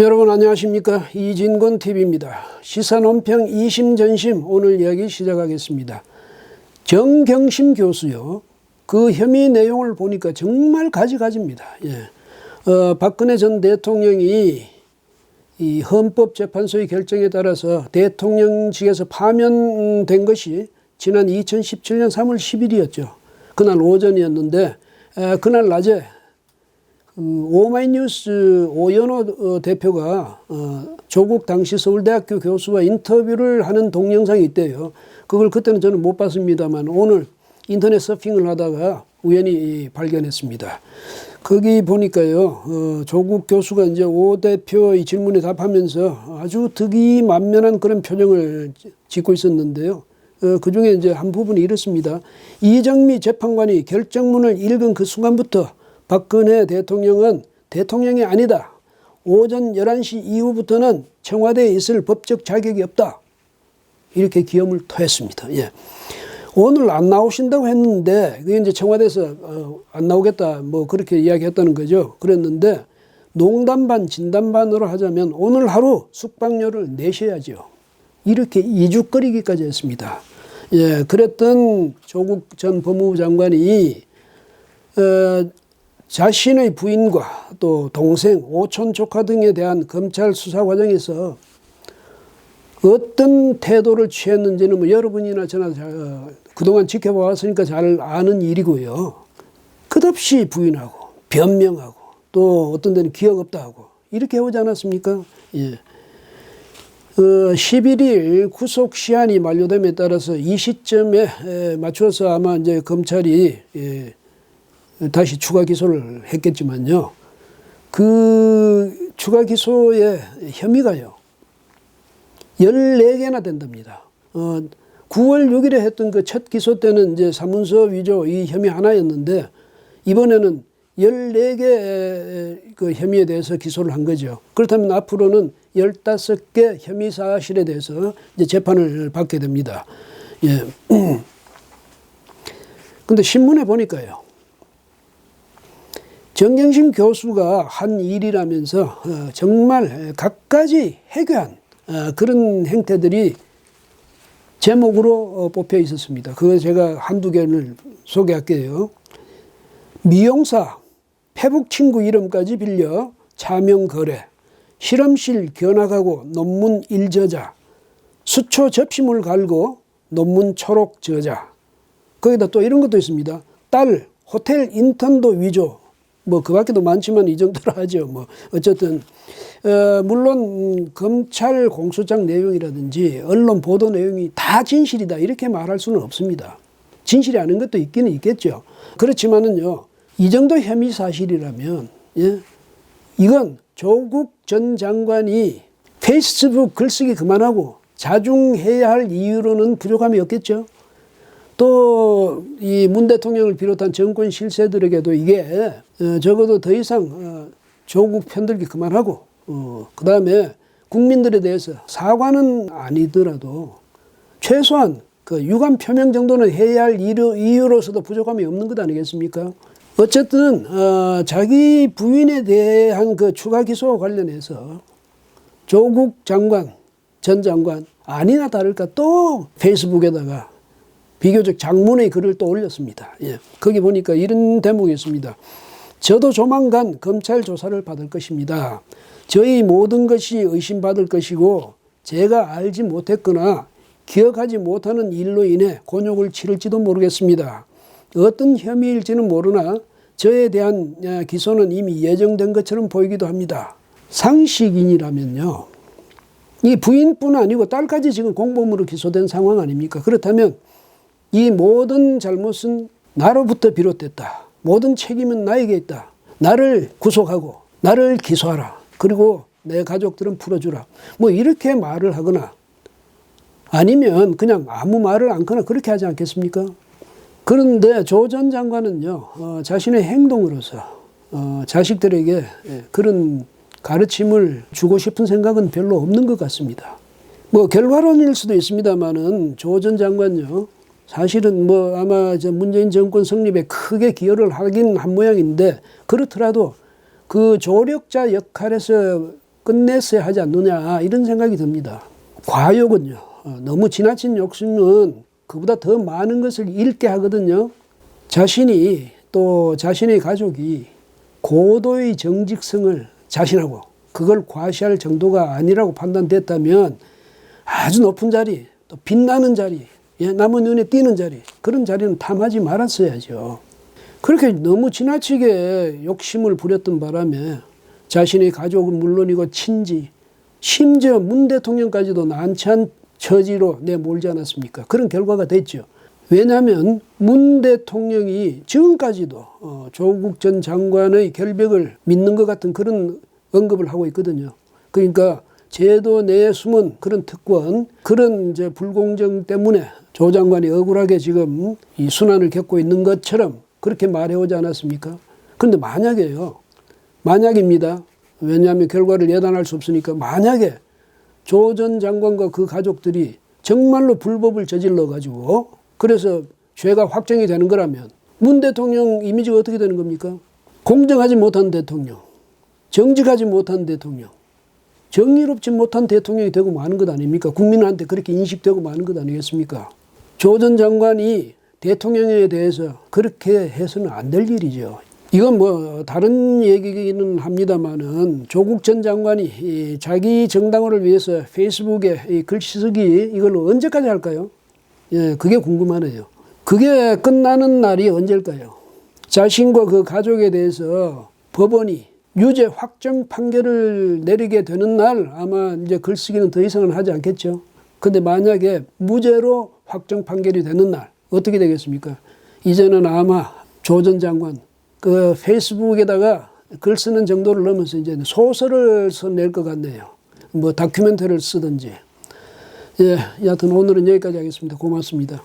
여러분 안녕하십니까? 이진권 TV입니다. 시사논평 2심 전심 오늘 이야기 시작하겠습니다. 정경심 교수요. 그 혐의 내용을 보니까 정말 가지가지입니다. 박근혜 전 대통령이 이 헌법재판소의 결정에 따라서 대통령직에서 파면된 것이 지난 2017년 3월 10일이었죠. 그날 오전이었는데 그날 낮에 오마이뉴스 오연호 대표가 조국 당시 서울대학교 교수와 인터뷰를 하는 동영상이 있대요. 그걸 그때는 저는 못 봤습니다만 오늘 인터넷 서핑을 하다가 우연히 발견했습니다. 거기 보니까요, 조국 교수가 이제 오 대표의 질문에 답하면서 아주 득이만면한 그런 표정을 짓고 있었는데요. 그 중에 이제 한 부분이 이렇습니다. 이정미 재판관이 결정문을 읽은 그 순간부터 박근혜 대통령은 대통령이 아니다. 오전 11시 이후부터는 청와대에 있을 법적 자격이 없다. 이렇게 기염을 토했습니다. 오늘 안 나오신다고 했는데, 그게 이제 청와대에서 안 나오겠다, 뭐 그렇게 이야기했다는 거죠. 그랬는데, 농담 반, 진담 반으로 하자면 오늘 하루 숙박료를 내셔야죠. 이렇게 이죽거리기까지 했습니다. 그랬던 조국 전 법무부 장관이, 자신의 부인과 또 동생, 오촌 조카 등에 대한 검찰 수사 과정에서 어떤 태도를 취했는지는 뭐 여러분이나 저나 그동안 지켜봐왔으니까 잘 아는 일이고요. 끝없이 부인하고 변명하고 또 어떤 데는 기억 없다 하고 이렇게 해오지 않았습니까? 11일 구속 시한이 만료됨에 따라서 이 시점에 맞춰서 아마 이제 검찰이 다시 추가 기소를 했겠지만요. 그 추가 기소의 혐의가요. 14개나 된답니다. 9월 6일에 했던 그 첫 기소 때는 이제 사문서 위조 이 혐의 하나였는데 이번에는 14개 그 혐의에 대해서 기소를 한 거죠. 그렇다면 앞으로는 15개 혐의 사실에 대해서 이제 재판을 받게 됩니다. 근데 신문에 보니까요. 정경심 교수가 한 일이라면서 정말 갖가지 해괴한 그런 행태들이 제목으로 뽑혀 있었습니다. 그거 제가 한두 개를 소개할게요. 미용사, 페북 친구 이름까지 빌려 차명 거래, 실험실 견학하고 논문 일저자, 수초 접시물 갈고 논문 초록 저자. 거기다 또 이런 것도 있습니다. 딸, 호텔 인턴도 위조. 뭐 그 밖에도 많지만 이 정도로 하죠. 뭐 어쨌든 물론 검찰 공소장 내용이라든지 언론 보도 내용이 다 진실이다 이렇게 말할 수는 없습니다. 진실이 아닌 것도 있기는 있겠죠. 그렇지만은요 이 정도 혐의 사실이라면 이건 조국 전 장관이 페이스북 글쓰기 그만하고 자중해야 할 이유로는 부족함이 없겠죠. 또 이 문 대통령을 비롯한 정권 실세들에게도 이게 적어도 더 이상 조국 편들기 그만하고 그 다음에 국민들에 대해서 사과는 아니더라도 최소한 그 유감 표명 정도는 해야 할 이유로서도 부족함이 없는 것 아니겠습니까? 어쨌든 자기 부인에 대한 그 추가 기소와 관련해서 조국 장관, 전 장관 아니나 다를까 또 페이스북에다가 비교적 장문의 글을 또 올렸습니다. 거기 보니까 이런 대목이 있습니다. 저도 조만간 검찰 조사를 받을 것입니다. 저희 모든 것이 의심받을 것이고 제가 알지 못했거나 기억하지 못하는 일로 인해 곤욕을 치를지도 모르겠습니다. 어떤 혐의일지는 모르나 저에 대한 기소는 이미 예정된 것처럼 보이기도 합니다. 상식인이라면요. 이 부인뿐 아니고 딸까지 지금 공범으로 기소된 상황 아닙니까? 그렇다면 이 모든 잘못은 나로부터 비롯됐다. 모든 책임은 나에게 있다. 나를 구속하고 나를 기소하라. 그리고 내 가족들은 풀어주라. 뭐 이렇게 말을 하거나 아니면 그냥 아무 말을 않거나 그렇게 하지 않겠습니까? 그런데 조 전 장관은요. 자신의 행동으로서 자식들에게 그런 가르침을 주고 싶은 생각은 별로 없는 것 같습니다. 뭐 결과론일 수도 있습니다만은 조 전 장관요. 사실은 뭐 아마 문재인 정권 성립에 크게 기여를 하긴 한 모양인데 그렇더라도 그 조력자 역할에서 끝냈어야 하지 않느냐 이런 생각이 듭니다. 과욕은요. 너무 지나친 욕심은 그보다 더 많은 것을 잃게 하거든요. 자신이 또 자신의 가족이 고도의 정직성을 자신하고 그걸 과시할 정도가 아니라고 판단됐다면 아주 높은 자리, 또 빛나는 자리, 남의 눈에 띄는 자리, 그런 자리는 탐하지 말았어야죠. 그렇게 너무 지나치게 욕심을 부렸던 바람에 자신의 가족은 물론이고 친지, 심지어 문 대통령까지도 난처한 처지로 내몰지 않았습니까? 그런 결과가 됐죠. 왜냐하면 문 대통령이 지금까지도 조국 전 장관의 결백을 믿는 것 같은 그런 언급을 하고 있거든요. 그러니까 제도 내에 숨은 그런 특권, 그런 이제 불공정 때문에 조 장관이 억울하게 지금 이 순환을 겪고 있는 것처럼 그렇게 말해오지 않았습니까? 그런데 만약입니다. 왜냐하면 결과를 예단할 수 없으니까 만약에 조 전 장관과 그 가족들이 정말로 불법을 저질러가지고 그래서 죄가 확정이 되는 거라면 문 대통령 이미지가 어떻게 되는 겁니까? 공정하지 못한 대통령, 정직하지 못한 대통령, 정의롭지 못한 대통령이 되고 마는 것 아닙니까? 국민한테 그렇게 인식되고 마는 것 아니겠습니까? 조 전 장관이 대통령에 대해서 그렇게 해서는 안 될 일이죠. 이건 뭐 다른 얘기는 합니다만은 조국 전 장관이 자기 정당화를 위해서 페이스북에 글쓰기 이걸 언제까지 할까요? 예, 그게 궁금하네요. 그게 끝나는 날이 언제일까요? 자신과 그 가족에 대해서 법원이 유죄 확정 판결을 내리게 되는 날 아마 이제 글쓰기는 더 이상은 하지 않겠죠. 근데 만약에 무죄로 확정 판결이 되는 날 어떻게 되겠습니까? 이제는 아마 조 전 장관 그 페이스북에다가 글 쓰는 정도를 넘어서 이제 소설을 써낼 것 같네요. 뭐 다큐멘터리를 쓰든지. 예, 여하튼 오늘은 여기까지 하겠습니다. 고맙습니다.